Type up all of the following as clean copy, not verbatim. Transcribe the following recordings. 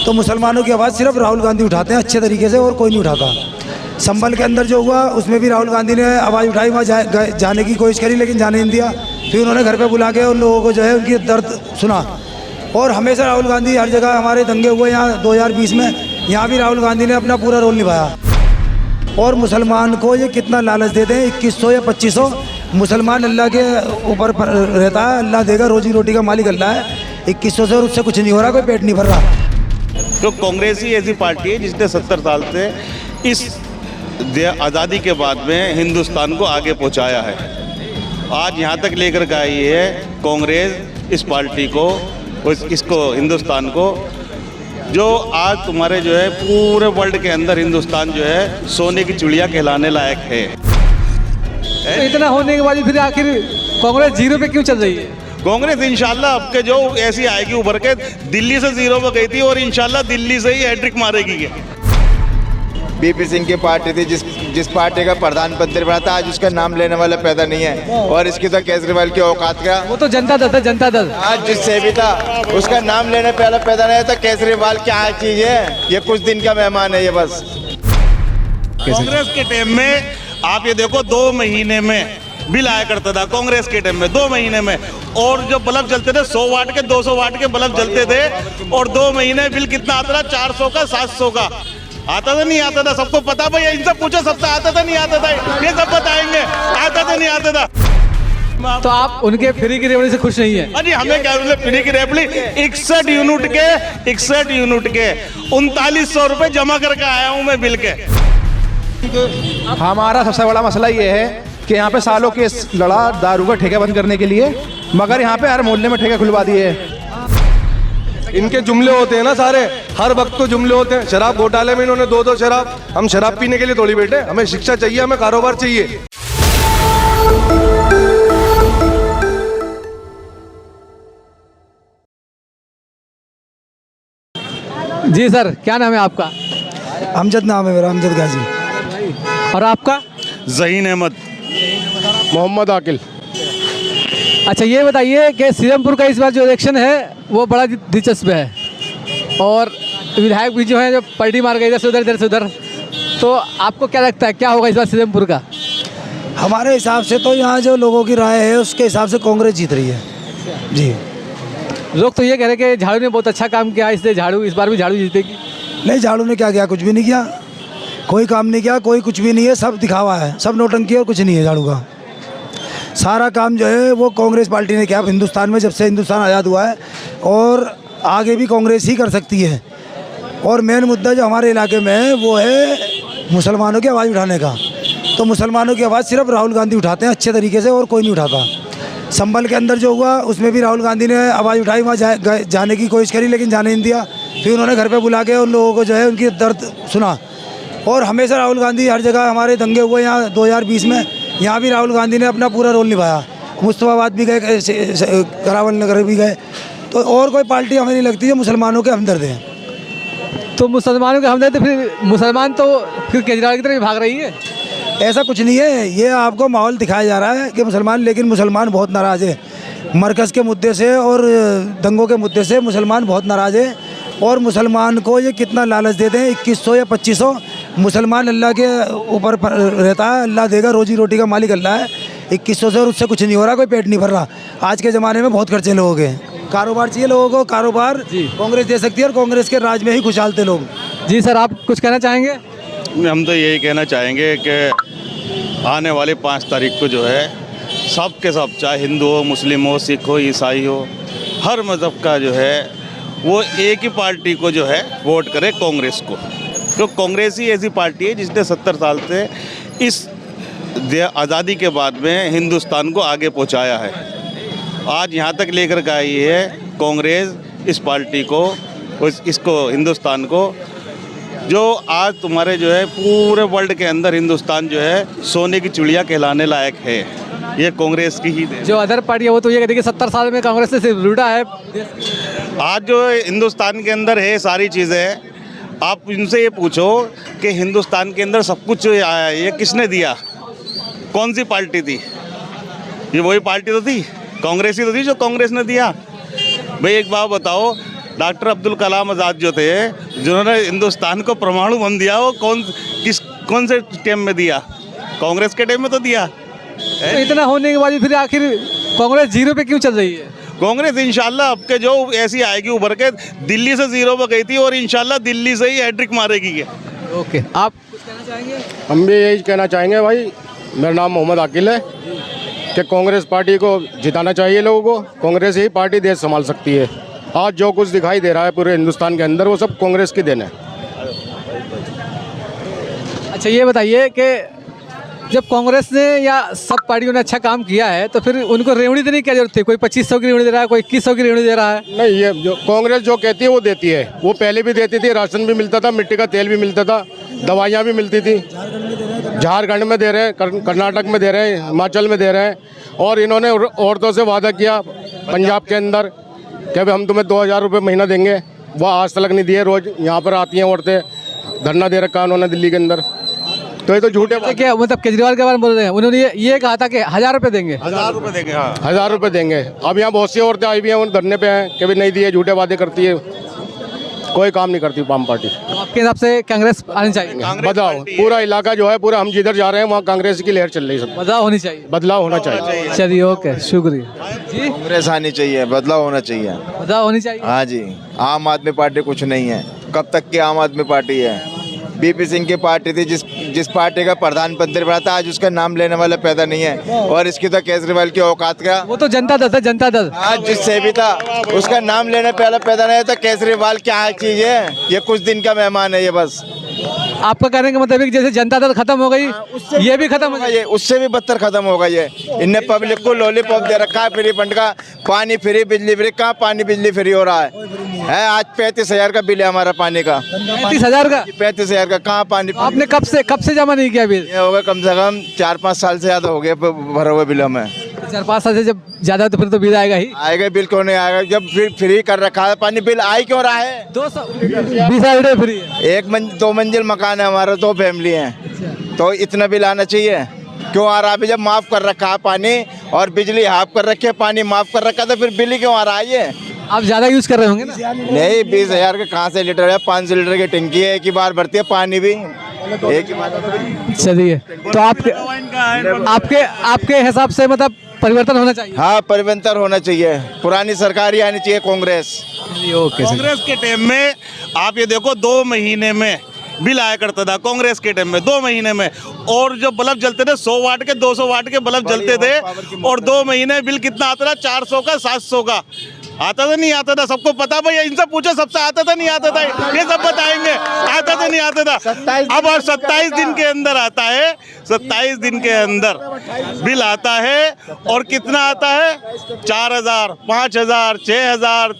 तो मुसलमानों की आवाज़ सिर्फ राहुल गांधी उठाते हैं अच्छे तरीके से, और कोई नहीं उठाता। संभल के अंदर जो हुआ उसमें भी राहुल गांधी ने आवाज़ उठाई, वहाँ जाने की कोशिश करी लेकिन जाने नहीं दिया। फिर उन्होंने घर पे बुला के उन लोगों को जो है उनकी दर्द सुना। और हमेशा राहुल गांधी हर जगह, हमारे दंगे हुए यहाँ 2020 में, यहाँ भी राहुल गांधी ने अपना पूरा रोल निभाया। और मुसलमान को ये कितना लालच देते हैं, 2100 या 2500। मुसलमान अल्लाह के ऊपर रहता है, अल्लाह देगा, रोजी रोटी का मालिक अल्लाह है। 2100 से और उससे कुछ नहीं हो रहा, कोई पेट नहीं भर रहा। तो कांग्रेस ही ऐसी पार्टी है जिसने 70 साल से इस आज़ादी के बाद में हिंदुस्तान को आगे पहुंचाया है। आज यहाँ तक लेकर के आई है कांग्रेस इस पार्टी को, इसको हिंदुस्तान को, जो आज तुम्हारे जो है पूरे वर्ल्ड के अंदर हिंदुस्तान जो है सोने की चिड़िया कहलाने लायक है। इतना होने के बाद फिर आखिर कांग्रेस जीरो पे क्यों चल रही है? कांग्रेस इंशाल्लाह अब के जो ऐसी आएगी उभर के, दिल्ली से जीरो पे गई थी और इंशाल्लाह दिल्ली से ही हैट्रिक मारेगी। बीपी सिंह की पार्टी थी, जिस पार्टी का प्रधानमंत्री बना था, आज उसका नाम लेने वाला पैदा नहीं है। और इसकी तो केजरीवाल की औकात का, वो तो जनता दल था, जनता दल। आज जिससे भी था उसका नाम लेने पहले पैदा नहीं था। केजरीवाल क्या चीज है, ये कुछ दिन का मेहमान है ये बस। कांग्रेस के टाइम में आप ये देखो 2 महीने में बिल आया करता था कांग्रेस के टाइम में, 2 महीने में। और जो बल्ब जलते थे 100 वाट के, 200 वाट के बल्ब जलते थे, और 2 महीने बिल कितना आता था, 400 का, 700 का आता था, नहीं आता था, सबको पता। भैया इनसे पूछो, सबसे आता था नहीं आता था, ये सब बताएंगे आता था नहीं आता था। तो आप उनके फ्री की रेवड़ी से खुश नहीं है? अरे हमें क्या फ्री की रेवड़ी, 61 यूनिट के 3900 रुपए जमा करके आया हूँ मैं बिल के। हमारा सबसे बड़ा मसला ये है कि यहाँ पे सालों केस लड़ा दारू का ठेका बंद करने के लिए, मगर यहाँ पे हर मोहल्ले में ठेका खुलवा दिए हैं। इनके जुमले होते हैं ना सारे, हर वक्त तो जुमले होते हैं। शराब घोटाले में इन्होंने 2 शराब, हम शराब पीने के लिए थोड़ी बैठे, हमें शिक्षा चाहिए, हमें कारोबार चाहिए। जी सर, क्या नाम है आपका? अमजद नाम है मेरा, अमजद गाजी। और आपका? ज़हीन अहमद। मोहम्मद आकिल। अच्छा, ये बताइए कि सीरमपुर का इस बार जो इलेक्शन है वो बड़ा दिलचस्प है, और विधायक भी जो है जो पलटी मार गए इधर से उधर, तो आपको क्या लगता है क्या होगा इस बार सीरमपुर का? हमारे हिसाब से तो यहाँ जो लोगों की राय है उसके हिसाब से कांग्रेस जीत रही है जी। लोग तो ये कह रहे हैं कि झाड़ू ने बहुत अच्छा काम किया, इसलिए झाड़ू इस बार भी झाड़ू जीतेगी। नहीं, झाड़ू ने क्या किया? कुछ भी नहीं किया, कोई काम नहीं किया, कोई कुछ भी नहीं है, सब दिखावा है, सब नौटंकी और कुछ नहीं है। झाड़ू का सारा काम जो है वो कांग्रेस पार्टी ने किया हिंदुस्तान में, जब से हिंदुस्तान आज़ाद हुआ है, और आगे भी कांग्रेस ही कर सकती है। और मेन मुद्दा जो हमारे इलाके में है वो है मुसलमानों की आवाज़ उठाने का। तो मुसलमानों की आवाज़ सिर्फ राहुल गांधी उठाते हैं अच्छे तरीके से, और कोई नहीं उठाता। संभल के अंदर जो हुआ उसमें भी राहुल गांधी ने आवाज़ उठाई, वहाँ जाने की कोशिश करी लेकिन जाने नहीं दिया। फिर उन्होंने घर पर बुला के उन लोगों को जो है उनकी दर्द सुना। और हमेशा राहुल गांधी हर जगह, हमारे दंगे हुए यहाँ 2020 में, यहाँ भी राहुल गांधी ने अपना पूरा रोल निभाया। मुस्तफाबाद भी गए, करावल नगर भी गए। तो और कोई पार्टी हमें नहीं लगती जो मुसलमानों के हमदर्द हैं। तो मुसलमानों के हमदर्द, फिर मुसलमान तो फिर केजरीवाल की तरफ भाग रही है? ऐसा कुछ नहीं है, ये आपको माहौल दिखाया जा रहा है कि मुसलमान, लेकिन मुसलमान बहुत नाराज़ है मरकज़ के मुद्दे से और दंगों के मुद्दे से। मुसलमान बहुत नाराज़ है, और मुसलमान को ये कितना लालच देते हैं, 2100 या 2500। मुसलमान अल्लाह के ऊपर रहता है, अल्लाह देगा, रोजी रोटी का मालिक अल्लाह है। 2100 से और उससे कुछ नहीं हो रहा, कोई पेट नहीं भर रहा। आज के ज़माने में बहुत खर्चे लोगों के, कारोबार चाहिए लोगों को, कारोबार कांग्रेस दे सकती है, और कांग्रेस के राज में ही खुशहाल थे लोग। जी सर, आप कुछ कहना चाहेंगे? हम तो यही कहना चाहेंगे कि आने वाले 5 तारीख को जो है सब के सब, चाहे हिंदू हो, मुस्लिम हो, सिख हो, ईसाई हो, हर मज़हब का जो है वो एक ही पार्टी को जो है वोट करे, कांग्रेस को। तो कांग्रेस ही ऐसी पार्टी है जिसने 70 साल से इस आज़ादी के बाद में हिंदुस्तान को आगे पहुंचाया है। आज यहाँ तक लेकर के आई है कांग्रेस इस पार्टी को, इसको हिंदुस्तान को, जो आज तुम्हारे जो है पूरे वर्ल्ड के अंदर हिंदुस्तान जो है सोने की चिड़िया कहलाने लायक है। ये कांग्रेस की ही जो अदर पार्टी है वो तो ये कहती है कि 70 साल में कांग्रेस से सिर्फ लूटा है। आज जो हिंदुस्तान के अंदर है सारी चीज़ें, आप इनसे ये पूछो कि हिंदुस्तान के अंदर सब कुछ आया, ये किसने दिया? कौन सी पार्टी थी? ये वही पार्टी तो थी, कांग्रेस ही तो थी जो कांग्रेस ने दिया। भाई एक बात बताओ, डॉक्टर अब्दुल कलाम आज़ाद जो थे, जिन्होंने हिंदुस्तान को परमाणु बम दिया, वो कौन से टाइम में दिया? कांग्रेस के टाइम में तो दिया। तो इतना होने के बाद भी फिर आखिर कांग्रेस जीरो पे क्यों चल रही है? कांग्रेस इंशाल्लाह अब के जो ऐसी आएगी उभर के, दिल्ली से जीरो पर गई थी और इंशाल्लाह दिल्ली से ही हैट्रिक मारेगी ये। ओके, आप कुछ कहना चाहेंगे? हम भी यही कहना चाहेंगे भाई, मेरा नाम मोहम्मद आकिल है, कि कांग्रेस पार्टी को जिताना चाहिए लोगों को। कांग्रेस ही पार्टी देश संभाल सकती है। आज जो कुछ दिखाई दे रहा है पूरे हिंदुस्तान के अंदर, वो सब कांग्रेस की देन है। अच्छा, ये बताइए कि जब कांग्रेस ने या सब पार्टियों ने अच्छा काम किया है तो फिर उनको रेवड़ी देने की क्या जरूरत थी? कोई 2500 की रेवड़ी दे रहा है, कोई 2100 की रेवड़ी दे रहा है। नहीं, ये जो कांग्रेस जो कहती है वो देती है। वो पहले भी देती थी, राशन भी मिलता था, मिट्टी का तेल भी मिलता था, दवाइयाँ भी मिलती थी। झारखंड में दे रहे हैं, कर्नाटक में दे रहे हैं, हिमाचल में दे रहे हैं। और इन्होंने औरतों से वादा किया पंजाब के अंदर कि अब हम तुम्हें 2000 रुपये महीना देंगे। वह आज तक नहीं दिए। रोज़ यहाँ पर आती हैं औरतें, धरना दे रखा उन्होंने दिल्ली के अंदर। तो ये तो झूठे बात। क्या मतलब केजरीवाल के बारे में बोल रहे हैं? उन्होंने ये कहा था कि 1000 रुपये देंगे। 1000 रुपये देंगे, हाँ 1000 रुपये देंगे। अब यहाँ बहुत सी औरतें आई हुई हैं, उन धरने पे हैं कि भी नहीं दिए, झूठे वादे करती है, कोई काम नहीं करती वाम पार्टी। तो आपके हिसाब से कांग्रेस आनी चाहिए? बदलाव, पूरा इलाका जो है, पूरा हम जिधर जा रहे हैं वहाँ कांग्रेस की लहर चल रही है। सब बदलाव होनी चाहिए। बदलाव होना चाहिए। चलिए, ओके, शुक्रिया जी। कांग्रेस आनी चाहिए, बदलाव होना चाहिए। बदलाव होनी चाहिए। हाँ जी, आम आदमी पार्टी कुछ नहीं है। कब तक की आम आदमी पार्टी है? बीपी सिंह की पार्टी थी, जिस पार्टी का प्रधानमंत्री बना था, आज उसका नाम लेने वाला पैदा नहीं है। और इसकी तो केजरीवाल की औकात का, वो तो जनता दल था, जनता दल। आज जिससे भी था उसका नाम लेने पहले पैदा नहीं है। तो केजरीवाल क्या चीज है? ये कुछ दिन का मेहमान है ये बस। आपका कहने का मतलब है कि जैसे जनता दल खत्म हो गई, ये भी खत्म हो गई। ये उससे भी बदतर खत्म होगा। ये इनने पब्लिक को लॉलीपॉप दे रखा है, फ्री फंड का, पानी फ्री, बिजली फ्री। कहाँ पानी बिजली फ्री हो रहा है? आज 35,000 का बिल है हमारा पानी का। 35,000 का? 35,000 का कहाँ पानी? आपने कब से जमा नहीं किया बिल? ये होगा कम से कम 4-5 साल से ज्यादा हो गया भरा हुआ बिल हमें। 4-5 साल से जब ज्यादा तो फिर तो बिल आएगा ही। आएगा बिल, क्यों नहीं आएगा? जब फिर फ्री कर रखा है पानी, बिल आ ही क्यों रहा है? 220 फ्री है। 2 मंजिल मकान है हमारा, 2 फैमिली है, तो इतना बिल आना चाहिए? क्यों आ रहा है? जब माफ कर रखा है पानी और बिजली हाफ कर रखी है, पानी माफ कर रखा, तो फिर बिल ही क्यों आ रहा है? ये आप ज्यादा यूज कर रहे होंगे ना? नहीं, 20,000 का कहाँ से लीटर है? 500 लीटर की टंकी है, एक ही बार भरती है, पानी भी एक ही बार। चलिए, तो आपके हिसाब से मतलब परिवर्तन होना चाहिए? हाँ, परिवर्तन होना चाहिए। पुरानी सरकार ही आनी चाहिए, कांग्रेस। कांग्रेस के टाइम में आप ये देखो, 2 महीने में बिल आया करता था कांग्रेस के टाइम में, 2 महीने में। और जो बल्ब जलते थे 100 वाट के, 200 वाट के बल्ब जलते थे, और 2 महीने बिल कितना आता था? 400 का, 700 का आता था, नहीं आता था? सबको पता भैया, इनसे पूछो, सबसे आता था नहीं आता था? ये सब बताएंगे आता था नहीं आता था। अब 27 दिन के अंदर आता है, 27 दिन के अंदर बिल आता है। और कितना आता है? 4,000, 5,000, 6,000।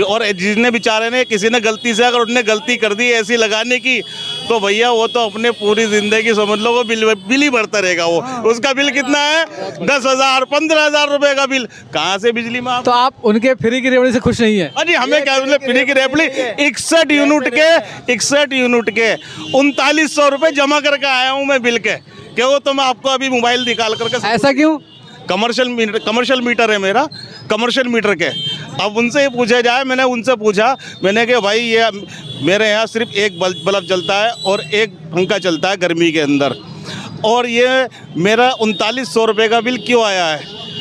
और जिसने बेचारे ने, किसी ने गलती से, अगर उन्होंने गलती कर दी ऐसी लगाने की, तो भैया वो तो अपने पूरी जिंदगी समझ लो वो बिल ही भरता रहेगा। वो उसका बिल कितना है? 10,000, 15,000 रुपए का बिल। कहाँ से बिजली में? तो आप उनके फ्री की रेवड़ी से खुश नहीं है? अरे हमें क्या, फ्री की रेवड़ी 61 यूनिट के 3900 रुपए जमा करके आया हूँ मैं बिल के। क्या वो तो मैं आपको अभी मोबाइल निकाल करके। ऐसा क्यों? कमर्शियल मीटर है मेरा, कमर्शियल मीटर के। अब उनसे पूछा जाए, मैंने उनसे पूछा, मैंने कहा भाई ये मेरे यहाँ सिर्फ एक बल्ब जलता है और एक पंखा चलता है गर्मी के अंदर, और ये मेरा 3900 रुपये का बिल क्यों आया है?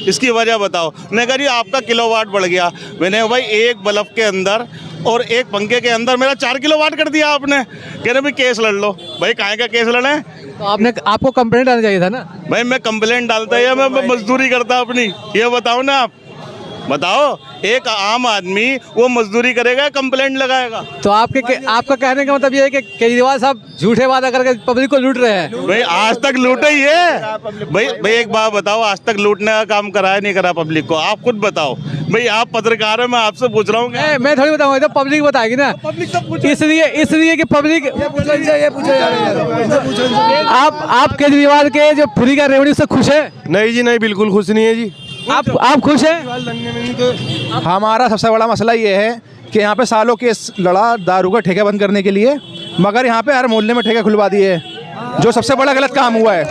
इसकी वजह बताओ। मैंने कहा जी आपका किलोवाट बढ़ गया। मैंने भाई एक बल्ब के अंदर और एक पंखे के अंदर मेरा 4 किलोवाट कर दिया आपने। कह रहे भाई केस लड़ लो। भाई काहे का केस लड़े? तो आपको कंप्लेंट डालना चाहिए था ना? भाई मैं कंप्लेंट डालता या मैं मजदूरी करता अपनी? ये बताओ ना आप, बताओ। एक आम आदमी वो मजदूरी करेगा, कंप्लेंट लगाएगा? तो आपका कहने का मतलब ये है कि केजरीवाल साहब झूठे वादा करके पब्लिक को लूट रहे हैं? भाई आज तक लूटे ही है। भाई एक बात बताओ, आज तक लूटने का काम करा है नहीं करा पब्लिक को? आप खुद बताओ भाई, आप पत्रकार है, मैं आपसे पूछ रहा हूँ। मैं थोड़ी बताऊंगा, तो पब्लिक बताएगी ना। इसलिए कि पब्लिक, आप केजरीवाल के जो फ्री का रेवड़ी से खुश है? नहीं जी, नहीं, बिल्कुल खुश नहीं है जी। आप खुश हैं? हमारा सबसे बड़ा मसला ये है कि यहाँ पे सालों केस लड़ा दारू का ठेके बंद करने के लिए, मगर यहाँ पे हर मोहल्ले में ठेके खुलवा दिए हैं, जो सबसे बड़ा गलत काम हुआ है।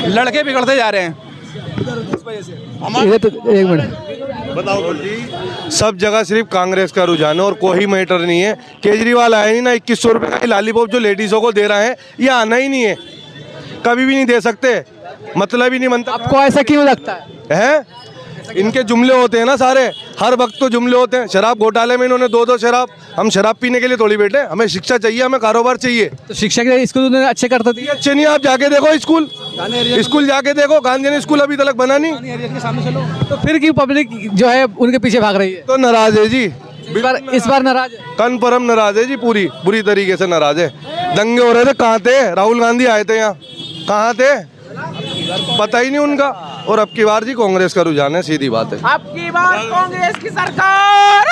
लड़के बिगड़ते जा रहे हैं। ये तो एक मिनट, बताओ सब जगह सिर्फ कांग्रेस का रुझान है और कोई मैटर नहीं है। केजरीवाल आया नहीं ना, 2100 रुपये का लॉलीपॉप जो लेडीज़ों को दे रहे हैं ये आना ही नहीं है, कभी भी नहीं दे सकते, मतलब ही नहीं बनता। आपको ऐसा क्यों लगता है? इनके जुमले होते हैं ना सारे, हर वक्त तो जुमले होते हैं। शराब घोटाले में इन्होंने 2-2 शराब, हम शराब पीने के लिए थोड़ी बैठे, हमें शिक्षा चाहिए, हमें कारोबार चाहिए। तो शिक्षा के स्कूल उन्होंने अच्छे करते थे। ये अच्छे नहीं, आप जाके देखो स्कूल जाके देखो, गांधी स्कूल अभी तक बना नहीं। तो फिर क्यों पब्लिक जो है उनके पीछे भाग रही है? तो नाराज है जी, इस बार नाराज है। कन्फर्म नाराज है जी, पूरी बुरी तरीके से नाराज है। दंगे हो रहे थे, कहाँ थे? राहुल गांधी आए थे यहाँ, कहाँ थे? पता ही नहीं उनका। और अब की बार जी कांग्रेस का रुझान है, सीधी बात है। अब की बार कांग्रेस की सरकार